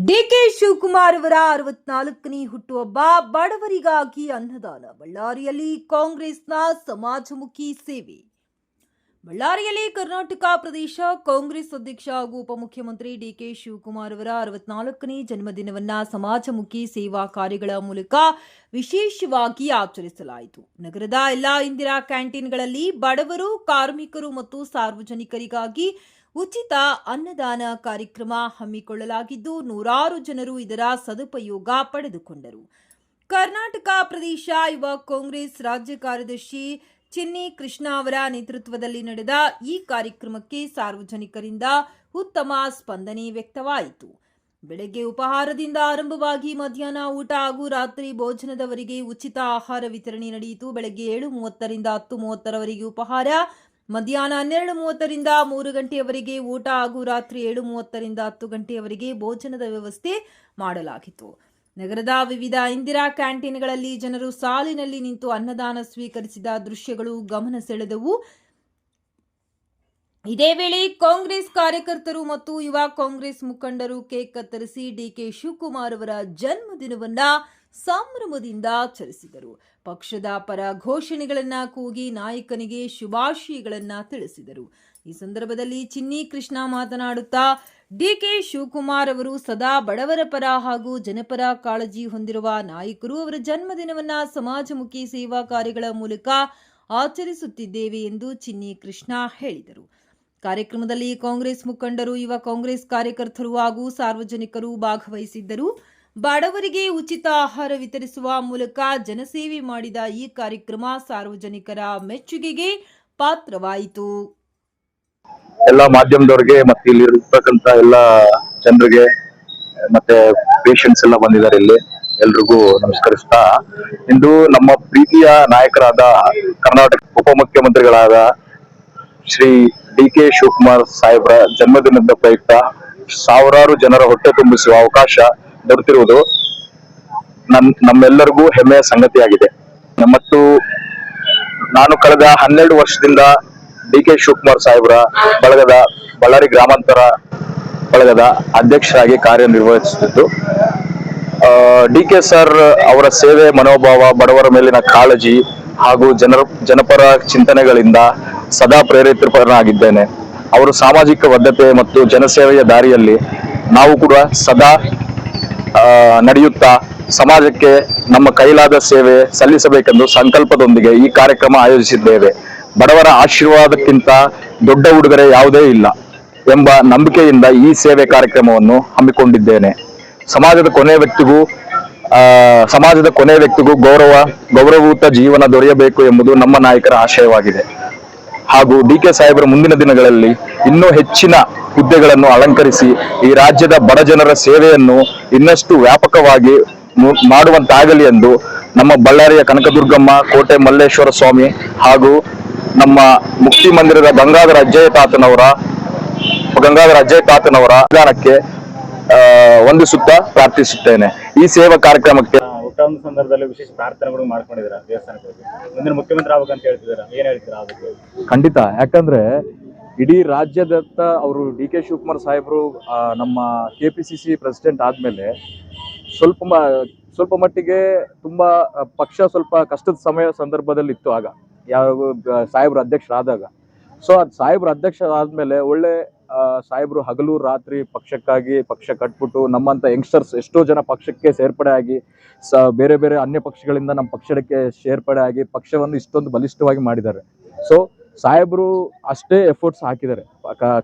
DK Shivakumar ಅವರ 64ನೇ ಹುಟ್ಟುಹಬ್ಬ ಬಡವರಿಗಾಗಿ ಅನ್ನದಾನ. ಬಳ್ಳಾರಿಯಲ್ಲಿ ಕಾಂಗ್ರೆಸ್ನ ಸಮಾಜಮುಖಿ ಸೇವೆ. ಬಳ್ಳಾರಿಯಲ್ಲಿ ಕರ್ನಾಟಕ ಪ್ರದೇಶ ಕಾಂಗ್ರೆಸ್ ಅಧ್ಯಕ್ಷ ಹಾಗೂ ಉಪಮುಖ್ಯಮಂತ್ರಿ ಡಿಕೆ ಶಿವಕುಮಾರ್ ಅವರ 64ನೇ ಜನ್ಮದಿನವನ್ನ ಸಮಾಜಮುಖಿ ಸೇವಾ ಕಾರ್ಯಗಳ ಮೂಲಕ ವಿಶೇಷವಾಗಿ ಆಚರಿಸಲಾಯಿತು. ನಗರದ ಎಲ್ಲಾ ಇಂದಿರಾ ಕ್ಯಾಂಟೀನ್ಗಳಲ್ಲಿ ಬಡವರು, ಕಾರ್ಮಿಕರು ಮತ್ತು ಸಾರ್ವಜನಿಕರಿಗಾಗಿ ಉಚಿತ ಅನ್ನದಾನ ಕಾರ್ಯಕ್ರಮ ಹಮ್ಮಿಕೊಳ್ಳಲಾಗಿದ್ದು, ನೂರಾರು ಜನರು ಇದರ ಸದುಪಯೋಗ ಪಡೆದುಕೊಂಡರು. ಕರ್ನಾಟಕ ಪ್ರದೇಶ ಯುವ ಕಾಂಗ್ರೆಸ್ ರಾಜ್ಯ ಕಾರ್ಯದರ್ಶಿ ಚಿನ್ನಿ ಕೃಷ್ಣ ಅವರ ನೇತೃತ್ವದಲ್ಲಿ ನಡೆದ ಈ ಕಾರ್ಯಕ್ರಮಕ್ಕೆ ಸಾರ್ವಜನಿಕರಿಂದ ಉತ್ತಮ ಸ್ಪಂದನೆ ವ್ಯಕ್ತವಾಯಿತು. ಬೆಳಗ್ಗೆ ಉಪಹಾರದಿಂದ ಆರಂಭವಾಗಿ ಮಧ್ಯಾಹ್ನ ಊಟ ಹಾಗೂ ರಾತ್ರಿ ಭೋಜನದವರೆಗೆ ಉಚಿತ ಆಹಾರ ವಿತರಣೆ ನಡೆಯಿತು. ಬೆಳಗ್ಗೆ 7:30 ರಿಂದ 10:30 ಉಪಹಾರ, ಮಧ್ಯಾಹ್ನ 12:30 ರಿಂದ 3 ಗಂಟೆಯವರೆಗೆ ಊಟ ಹಾಗೂ ರಾತ್ರಿ 7:30 ರಿಂದ 10 ಗಂಟೆಯವರೆಗೆ ಭೋಜನದ ವ್ಯವಸ್ಥೆ ಮಾಡಲಾಗಿತ್ತು. ನಗರದ ವಿವಿಧ ಇಂದಿರಾ ಕ್ಯಾಂಟೀನ್ಗಳಲ್ಲಿ ಜನರು ಸಾಲಿನಲ್ಲಿ ನಿಂತು ಅನ್ನದಾನ ಸ್ವೀಕರಿಸಿದ ದೃಶ್ಯಗಳು ಗಮನ ಸೆಳೆದವು. ಇದೇ ವೇಳೆ ಕಾಂಗ್ರೆಸ್ ಕಾರ್ಯಕರ್ತರು ಮತ್ತು ಯುವ ಕಾಂಗ್ರೆಸ್ ಮುಖಂಡರು ಕೇಕ್ ಕತ್ತರಿಸಿ ಡಿಕೆ ಶಿವಕುಮಾರ್ ಅವರ ಜನ್ಮದಿನವನ್ನ ಸಂಭ್ರಮದಿಂದ ಆಚರಿಸಿದರು. ಪಕ್ಷದ ಪರ ಘೋಷಣೆಗಳನ್ನ ಕೂಗಿ ನಾಯಕನಿಗೆ ಶುಭಾಶಯಗಳನ್ನ ತಿಳಿಸಿದರು. ಈ ಸಂದರ್ಭದಲ್ಲಿ ಚಿನ್ನಿ ಕೃಷ್ಣ ಮಾತನಾಡುತ್ತಾ, ಡಿಕೆ ಶಿವಕುಮಾರ್ ಅವರು ಸದಾ ಬಡವರ ಪರ ಹಾಗೂ ಜನಪರ ಕಾಳಜಿ ಹೊಂದಿರುವ ನಾಯಕರು. ಅವರ ಜನ್ಮದಿನವನ್ನ ಸಮಾಜಮುಖಿ ಸೇವಾ ಕಾರ್ಯಗಳ ಮೂಲಕ ಆಚರಿಸುತ್ತಿದ್ದೇವೆ ಎಂದು ಚಿನ್ನಿ ಕೃಷ್ಣ ಹೇಳಿದರು. ಕಾರ್ಯಕ್ರಮದಲ್ಲಿ ಕಾಂಗ್ರೆಸ್ ಮುಖಂಡರು, ಯುವ ಕಾಂಗ್ರೆಸ್ ಕಾರ್ಯಕರ್ತರು ಹಾಗೂ ಸಾರ್ವಜನಿಕರು ಭಾಗವಹಿಸಿದ್ದರು. ಬಡವರಿಗೆ ಉಚಿತ ಆಹಾರ ವಿತರಿಸುವ ಮೂಲಕ ಜನಸೇವೆ ಮಾಡಿದ ಈ ಕಾರ್ಯಕ್ರಮ ಸಾರ್ವಜನಿಕರ ಮೆಚ್ಚುಗೆಗೆ ಪಾತ್ರವಾಯಿತು. ಎಲ್ಲ ಮಾಧ್ಯಮದವರಿಗೆ ಮತ್ತೆ ಇಲ್ಲಿ ಇರ್ತಕ್ಕಂತ ಎಲ್ಲ ಜನರಿಗೆ ಮತ್ತೆ ಪೇಷಂಟ್ಸ್ ಎಲ್ಲ ಬಂದಿದ್ದಾರೆ. ಇಲ್ಲಿ ಎಲ್ರಿಗೂ ನಮಸ್ಕರಿಸ್ತಾ, ಇಂದು ನಮ್ಮ ಪ್ರೀತಿಯ ನಾಯಕರಾದ ಕರ್ನಾಟಕ ಉಪಮುಖ್ಯಮಂತ್ರಿಗಳಾದ ಶ್ರೀ ಡಿ.ಕೆ. ಶಿವಕುಮಾರ್ ಸಾಹೇಬ್ರ ಜನ್ಮದಿನದ ಪ್ರಯುಕ್ತ ಸಾವಿರಾರು ಜನರ ಹೊಟ್ಟೆ ತುಂಬಿಸುವ ಅವಕಾಶ ದೊರೆತಿರುವುದು ನಮ್ಮೆಲ್ಲರಿಗೂ ಹೆಮ್ಮೆಯ ಸಂಗತಿಯಾಗಿದೆ. ಮತ್ತು ನಾನು ಕಳೆದ 12 ವರ್ಷದಿಂದ ಡಿ.ಕೆ. ಶಿವಕುಮಾರ್ ಸಾಹೇಬ್ರ ಬಳಗದ ಬಳ್ಳಾರಿ ಗ್ರಾಮಾಂತರ ಬಳಗದ ಅಧ್ಯಕ್ಷರಾಗಿ ಕಾರ್ಯನಿರ್ವಹಿಸುತ್ತಿದ್ದು, ಡಿ.ಕೆ. ಸರ್ ಅವರ ಸೇವೆ ಮನೋಭಾವ, ಬಡವರ ಮೇಲಿನ ಕಾಳಜಿ ಹಾಗೂ ಜನಪರ ಚಿಂತನೆಗಳಿಂದ ಸದಾ ಪ್ರೇರಿತನಾಗಿದ್ದೇನೆ. ಅವರು ಸಾಮಾಜಿಕ ಬದ್ಧತೆ ಮತ್ತು ಜನಸೇವೆಯ ದಾರಿಯಲ್ಲಿ ನಾವು ಕೂಡ ಸದಾ ನಡೆಯುತ್ತಾ ಸಮಾಜಕ್ಕೆ ನಮ್ಮ ಕೈಲಾದ ಸೇವೆ ಸಲ್ಲಿಸಬೇಕೆಂದು ಸಂಕಲ್ಪದೊಂದಿಗೆ ಈ ಕಾರ್ಯಕ್ರಮ ಆಯೋಜಿಸಿದ್ದೇವೆ. ಬಡವರ ಆಶೀರ್ವಾದಕ್ಕಿಂತ ದೊಡ್ಡ ಉಡುಗೊರೆ ಯಾವುದೇ ಇಲ್ಲ ಎಂಬ ನಂಬಿಕೆಯಿಂದ ಈ ಸೇವೆ ಕಾರ್ಯಕ್ರಮವನ್ನು ಹಮ್ಮಿಕೊಂಡಿದ್ದೇನೆ. ಸಮಾಜದ ಕೊನೆ ವ್ಯಕ್ತಿಗೂ ಗೌರವಯುತ ಜೀವನ ದೊರೆಯಬೇಕು ಎಂಬುದು ನಮ್ಮ ನಾಯಕರ ಆಶಯವಾಗಿದೆ. ಹಾಗೂ ಡಿ.ಕೆ. ಸಾಹೇಬರ ಮುಂದಿನ ದಿನಗಳಲ್ಲಿ ಇನ್ನೂ ಹೆಚ್ಚಿನ ಹುದ್ದೆಗಳನ್ನು ಅಲಂಕರಿಸಿ ಈ ರಾಜ್ಯದ ಬಡ ಜನರ ಸೇವೆಯನ್ನು ಇನ್ನಷ್ಟು ವ್ಯಾಪಕವಾಗಿ ಮಾಡುವಂತಾಗಲಿ ಎಂದು ನಮ್ಮ ಬಳ್ಳಾರಿಯ ಕನಕದುರ್ಗಮ್ಮ, ಕೋಟೆ ಮಲ್ಲೇಶ್ವರ ಸ್ವಾಮಿ ಹಾಗೂ ನಮ್ಮ ಮುಕ್ತಿ ಮಂದಿರದ ಗಂಗಾಧರ ಅಜ್ಜಯ್ಯ ತಾತನವರ ವಿಧಾನಕ್ಕೆ ವಂದಿಸುತ್ತಾ ಪ್ರಾರ್ಥಿಸುತ್ತೇನೆ. ಈ ಸೇವಾ ಕಾರ್ಯಕ್ರಮಕ್ಕೆ ಹುಟ್ಟುಹಬ್ಬದ ಸಂದರ್ಭದಲ್ಲಿ ವಿಶೇಷ ಪ್ರಾರ್ಥನೆಗಳು ಮಾಡ್ಕೊಂಡಿದ್ದೀರಾ ದೇವಸ್ಥಾನಕ್ಕೆ ಹೋಗಿ? ಮುಂದಿನ ಮುಖ್ಯಮಂತ್ರಿ ಆಗ್ಬೇಕಂತ ಹೇಳ್ತಿದ್ದೀರಾ, ಏನ್ ಹೇಳ್ತೀರಾ ಅದಕ್ಕೆ? ಖಂಡಿತ. ಯಾಕಂದ್ರೆ ಇಡೀ ರಾಜ್ಯದತ್ತ ಅವರು ಡಿ.ಕೆ. ಶಿವಕುಮಾರ್ ಸಾಹೇಬರು ನಮ್ಮ KPCC ಪ್ರೆಸಿಡೆಂಟ್ ಆದ್ಮೇಲೆ ಸ್ವಲ್ಪ ಮಟ್ಟಿಗೆ ತುಂಬಾ ಪಕ್ಷ ಸ್ವಲ್ಪ ಕಷ್ಟದ ಸಂದರ್ಭದಲ್ಲಿ ಇತ್ತು. ಆಗ ಯಾವ ಸಾಹೇಬ್ರು ಅಧ್ಯಕ್ಷರಾದಾಗ, ಸೊ ಅದು ಸಾಹೇಬ್ರು ಅಧ್ಯಕ್ಷ ಆದ್ಮೇಲೆ ಒಳ್ಳೆ ಸಾಹೇಬ್ರು ಹಗಲು ರಾತ್ರಿ ಪಕ್ಷ ಕಟ್ಬಿಟ್ಟು ನಮ್ಮಂತ ಯಂಗ್ಸ್ಟರ್ಸ್ ಎಷ್ಟೋ ಜನ ಪಕ್ಷಕ್ಕೆ ಸೇರ್ಪಡೆ ಆಗಿ ಬೇರೆ ಬೇರೆ ಅನ್ಯ ಪಕ್ಷಗಳಿಂದ ನಮ್ಮ ಪಕ್ಷಕ್ಕೆ ಸೇರ್ಪಡೆ ಆಗಿ ಪಕ್ಷವನ್ನು ಇಷ್ಟೊಂದು ಬಲಿಷ್ಠವಾಗಿ ಮಾಡಿದ್ದಾರೆ. ಸೊ ಸಾಹೇಬ್ರು ಅಷ್ಟೇ ಎಫರ್ಟ್ಸ್ ಹಾಕಿದ್ದಾರೆ.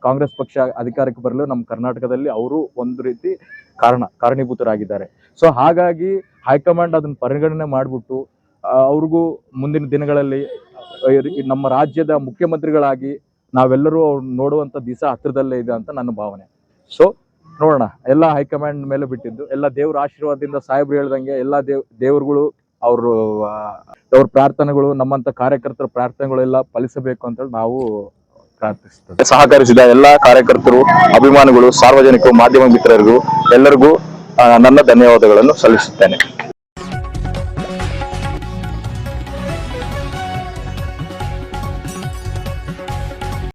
ಕಾಂಗ್ರೆಸ್ ಪಕ್ಷ ಅಧಿಕಾರಕ್ಕೆ ಬರಲು ನಮ್ಮ ಕರ್ನಾಟಕದಲ್ಲಿ ಅವರು ಒಂದು ರೀತಿ ಕಾರಣೀಭೂತರಾಗಿದ್ದಾರೆ. ಸೊ ಹಾಗಾಗಿ ಹೈಕಮಾಂಡ್ ಅದನ್ನ ಪರಿಗಣನೆ ಮಾಡಿಬಿಟ್ಟು ಅವ್ರಿಗೂ ಮುಂದಿನ ದಿನಗಳಲ್ಲಿ ನಮ್ಮ ರಾಜ್ಯದ ಮುಖ್ಯಮಂತ್ರಿಗಳಾಗಿ ನಾವೆಲ್ಲರೂ ಅವ್ರು ನೋಡುವಂತ ದಿವಸ ಹತ್ರದಲ್ಲೇ ಇದೆ ಅಂತ ನನ್ನ ಭಾವನೆ. ಸೊ ನೋಡೋಣ, ಎಲ್ಲ ಹೈಕಮಾಂಡ್ ಮೇಲೆ ಬಿಟ್ಟಿದ್ದು. ಎಲ್ಲ ದೇವ್ರ ಆಶೀರ್ವಾದದಿಂದ ಸಾಹೇಬ್ರು ಹೇಳ್ದಂಗೆ ಎಲ್ಲ ದೇವರುಗಳು ಅವ್ರ ಪ್ರಾರ್ಥನೆಗಳು, ನಮ್ಮಂತ ಕಾರ್ಯಕರ್ತರ ಪ್ರಾರ್ಥನೆಗಳೆಲ್ಲ ಫಲಿಸಬೇಕು ಅಂತ ನಾವು ಪ್ರಾರ್ಥಿಸ್ತೇವೆ. ಸಹಕರಿಸಿದ ಎಲ್ಲ ಕಾರ್ಯಕರ್ತರು, ಅಭಿಮಾನಿಗಳು, ಸಾರ್ವಜನಿಕರು, ಮಾಧ್ಯಮ ಮಿತ್ರರಿಗೂ ಎಲ್ಲರಿಗೂ ನನ್ನ ಧನ್ಯವಾದಗಳನ್ನು ಸಲ್ಲಿಸುತ್ತೇನೆ.